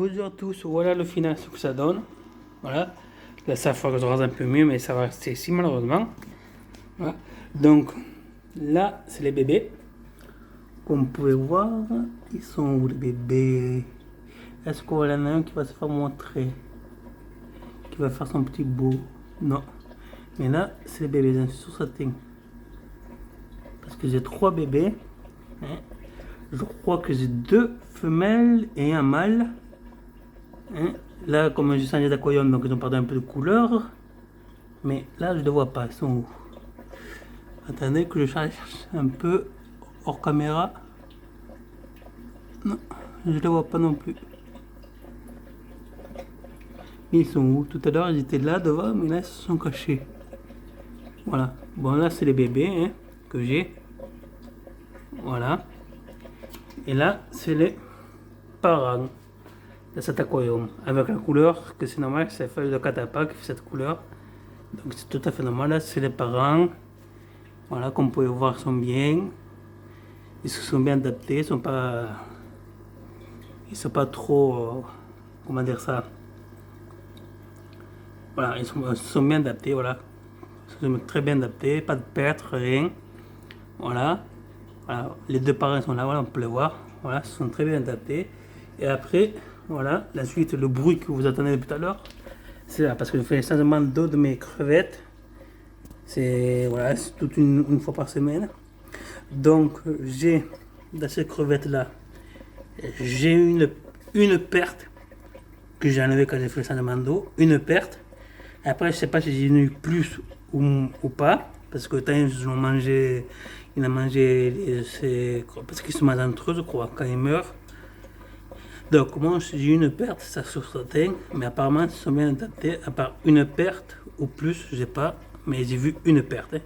Bonjour à tous, voilà le final, ce que ça donne. Voilà. Là, ça faut que je rase un peu mieux, mais ça va rester ici malheureusement. Voilà. Donc, là, c'est les bébés. Comme vous pouvez voir, ils sont où les bébés? Est-ce qu'il y en a un qui va se faire montrer? Qui va faire son petit bout? Non. Mais là, c'est les bébés, j'en suis sûr certain. Parce que j'ai 3 bébés. Hein. Je crois que j'ai 2 femelles et un mâle. Hein. Là, comme j'ai changé d'aquarium, donc ils ont perdu un peu de couleur. Mais là, je ne les vois pas. Ils sont où? Attendez que je cherche un peu hors caméra. Non, je ne les vois pas non plus. Ils sont où? Tout à l'heure, ils étaient là devant, mais là, ils se sont cachés. Voilà. Bon, là, c'est les bébés hein, que j'ai. Voilà. Et là, c'est les parents de cet aquarium. Avec la couleur, que c'est normal, c'est la feuille de catapa qui fait cette couleur. Donc, c'est tout à fait normal. Là, c'est les parents. Voilà, comme vous pouvez voir, ils sont bien. Ils se sont bien adaptés. Ils sont pas trop... comment dire ça? Voilà, ils se sont bien adaptés, voilà. Ils sont très bien adaptés, pas de perte, rien. Voilà. Voilà. Les 2 parents sont là, voilà, on peut les voir. Voilà, ils se sont très bien adaptés. Et après, voilà, la suite, le bruit que vous attendez depuis tout à l'heure, c'est là, parce que je fais le changement d'eau de mes crevettes. C'est voilà, c'est toute une fois par semaine. Donc, j'ai, dans ces crevettes-là, j'ai une perte que j'ai enlevé quand j'ai fait le changement d'eau, une perte. Après, je sais pas si j'ai eu plus ou pas, parce que quand ils ont mangé, il a mangé, parce qu'ils se mangent entre eux, je crois, quand ils meurent. Donc, moi, j'ai eu une perte, ça sur certains, mais apparemment, ils sont bien adaptés, à part une perte ou plus, je sais pas, mais j'ai vu une perte, hein,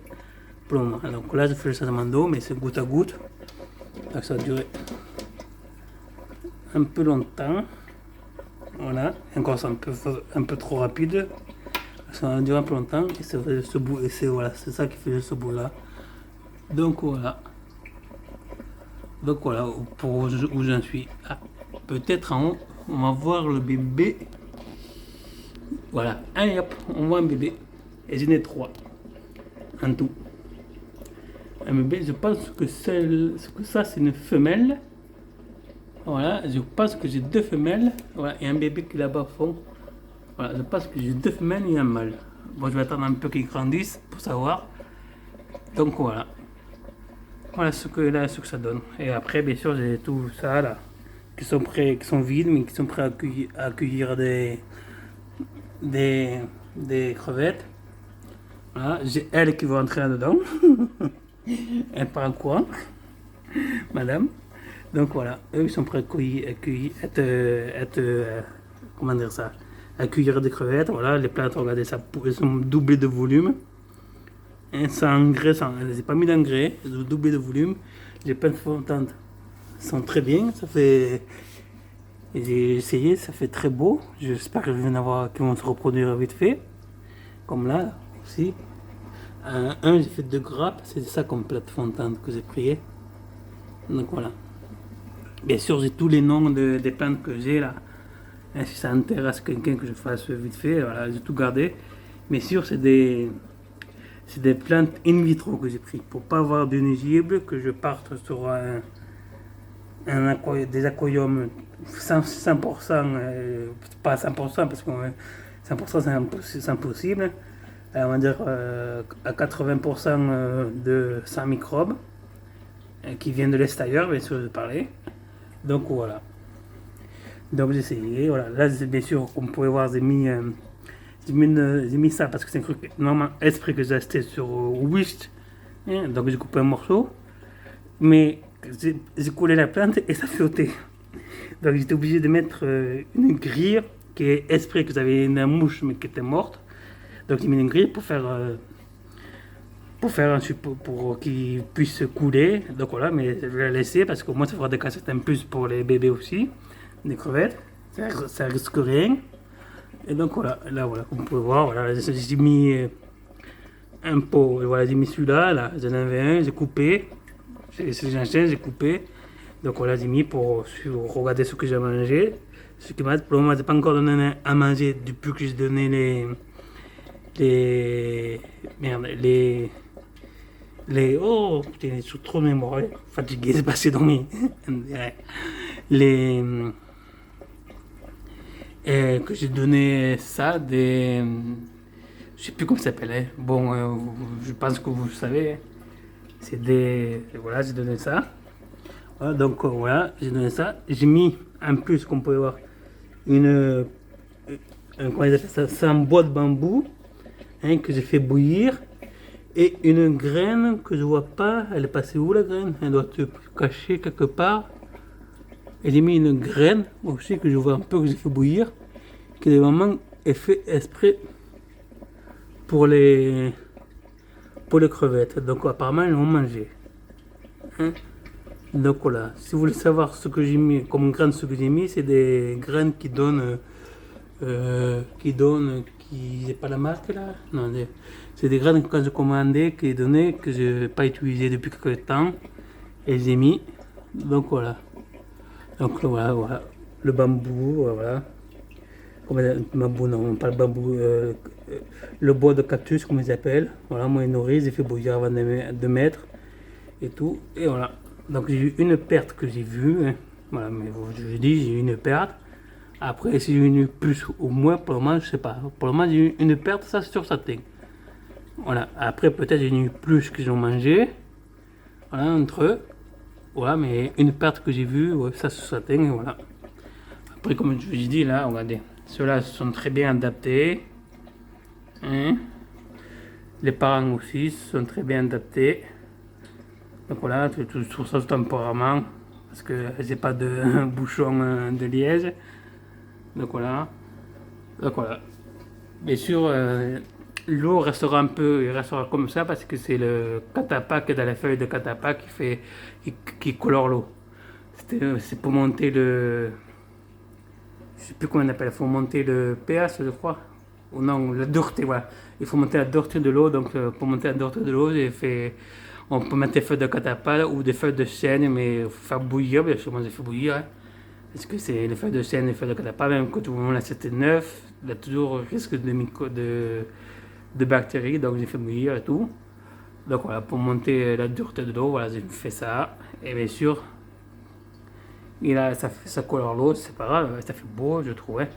pour le moment. Donc là, je fais le changement d'eau, mais c'est goutte à goutte, donc ça va durer un peu longtemps. Voilà, encore c'est un peu trop rapide. Ça va durer un peu longtemps et ça fait ce bout et c'est voilà, c'est ça qui fait ce bout là. Donc voilà. Donc voilà pour où j'en suis. Ah, peut-être en haut, on va voir le bébé. Voilà, allez hop, on voit un bébé. Et j'en ai 3 en tout. Un bébé, je pense que ça c'est une femelle. Voilà, je pense que j'ai 2 femelles. Voilà, et un bébé qui est là-bas au fond. Voilà, je pense que j'ai 2 femelles et un mâle. Bon, je vais attendre un peu qu'ils grandissent pour savoir. Donc voilà. Voilà ce que ça donne. Et après, bien sûr, j'ai tout ça là, qui sont prêts, qui sont vides, mais qui sont prêts à accueillir des crevettes. Voilà, j'ai elle qui va entrer là-dedans. Elle part en courant, madame. Donc voilà, eux ils sont prêts à comment dire ça, accueillir des crevettes. Voilà, les plantes, regardez ça, elles sont doublées de volume. Et sans engrais, j'ai pas mis d'engrais, j'ai doublé de volume. Les plantes flottantes sont très bien, ça fait. J'ai essayé, ça fait très beau. J'espère que je vais en avoir qui vont se reproduire vite fait. Comme là aussi. J'ai fait 2 grappes, c'est ça comme plante flottante que j'ai pris. Donc voilà. Bien sûr, j'ai tous les noms des plantes que j'ai là. Et si ça intéresse quelqu'un que je fasse vite fait, voilà, j'ai tout gardé. Mais sûr, c'est des plantes in vitro que j'ai pris pour pas avoir de nuisibles, que je parte sur des aquariums 100%, pas 100% parce que 100% c'est impossible, on va dire à 80% de sans microbes qui viennent de l'extérieur, bien sûr, de parler. Donc voilà. Donc j'ai essayé, voilà. Là, bien sûr, comme vous pouvez voir, j'ai mis ça parce que c'est un truc normalement esprit que j'ai acheté sur Wish. Hein, donc j'ai coupé un morceau. Mais j'ai collé la plante et ça flottait. Donc j'étais obligé de mettre une grille qui est esprit que j'avais une mouche mais qui était morte. Donc j'ai mis une grille pour faire un support pour qu'il puisse couler. Donc voilà, mais je vais la laisser parce qu'au moins ça fera des cassettes en plus pour les bébés aussi, des crevettes. Ça risque rien. Et donc voilà, là voilà, comme vous pouvez voir, voilà, j'ai mis un pot, et voilà, j'ai mis celui-là, là, j'en avais un, j'ai coupé, j'ai coupé, donc voilà, j'ai mis pour regarder ce que j'ai mangé, Ce qui m'a, pour le moment, j'ai pas encore donné à manger depuis que j'ai donné oh, putain, je suis trop mémoire, fatigué, c'est passé dormir. les, que j'ai donné ça, je sais plus comment ça s'appelle, hein. Bon, je pense que vous savez, hein. C'est voilà, j'ai donné ça. Voilà, donc voilà, j'ai donné ça. J'ai mis en plus, comme vous pouvez voir, comment ils appellent ça, c'est un bois de bambou, hein, que j'ai fait bouillir, et une graine que je vois pas. Elle est passée où la graine? Elle doit se cacher quelque part. Et j'ai mis une graine aussi que je vois un peu, que j'ai fait bouillir, qui est vraiment fait exprès pour les crevettes. Donc apparemment ils vont manger, hein. Donc voilà, si vous voulez savoir ce que j'ai mis comme graines, ce que j'ai mis, c'est des graines qui donnent, j'ai pas la marque là, non, c'est des graines que quand j'ai commandé, qui donnaient, que je n'ai pas utilisé depuis quelques temps, et j'ai mis. Donc voilà, voilà, le bambou, voilà, bambou, non, pas le bambou, le bois de cactus, comme ils appellent. Voilà, moi, ils nourrissent, j'ai fait bouillir avant de mettre et tout, et voilà. Donc j'ai eu une perte que j'ai vue, hein. Voilà, mais je dis, j'ai eu une perte. Après, si j'ai eu une plus ou moins, pour le moment, je sais pas. Pour le moment, j'ai eu une perte, ça c'est sûr, certain. Voilà, après, peut-être j'ai eu plus qu'ils ont mangé. Voilà, entre eux. Voilà, mais une perte que j'ai vue, ouais, ça c'est certain, et voilà. Après, comme je vous ai dit, là, regardez, ceux-là sont très bien adaptés, hein. Les parents aussi sont très bien adaptés. Donc voilà, tout ça temporairement, parce que j'ai pas de bouchon de liège. Donc voilà. Bien sûr, l'eau restera il restera comme ça parce que c'est le catappa qui est dans la feuille de catappa qui colore l'eau. C'est pour monter je sais plus comment on appelle, il faut monter le pH, je crois. Ou non, la dureté, voilà. Il faut monter la dureté de l'eau, donc pour monter la dureté de l'eau, on peut mettre des feuilles de catappa ou des feuilles de chêne, mais il faut faire bouillir, bien sûr, moi j'ai fait bouillir, hein. Parce que c'est les feuilles de chêne, les feuilles de catappa, même quand on l'achète neuf, il y a toujours risque de bactéries, donc j'ai fait bouillir et tout. Donc voilà, pour monter la dureté de l'eau, voilà, j'ai fait ça. Et bien sûr, ça colore l'eau, c'est pas grave, ça fait beau, je trouve, hein.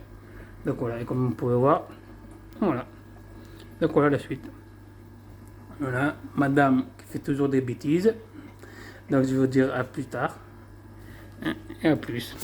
Donc voilà, et comme vous pouvez voir, voilà. Donc voilà la suite. Voilà, madame qui fait toujours des bêtises. Donc je vais vous dire à plus tard, hein, et à plus.